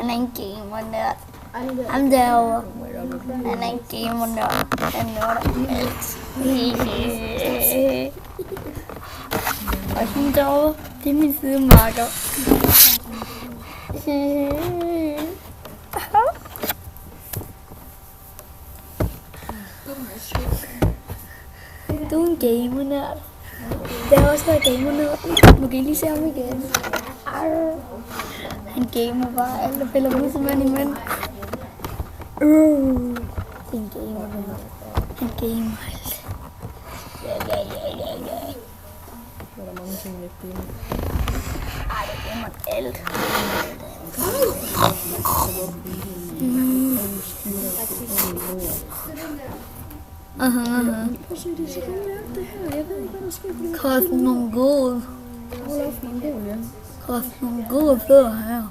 Han er en gamer-nørd. Ham derovre. Han er en gamer-nørd. Han nørder alt. Og hende derovre, det er min sidemarker. Du er en gamer-nørd. Det er også noget gamer-nørd. Nu kan I lige se ham igen. Han gamer bare alt og spiller musemænd i mænd. Det er en gamer-nørd. Han gamer alt. Ja. Der er mange ting, jeg ikke gamer. Ej, det gamer alt. Prøv at se, det er så godt det her. Jeg ved ikke, hvad der sker. Kost nogle gode. Hold op, nogle gode, ja. Kost nogle gode fødder her.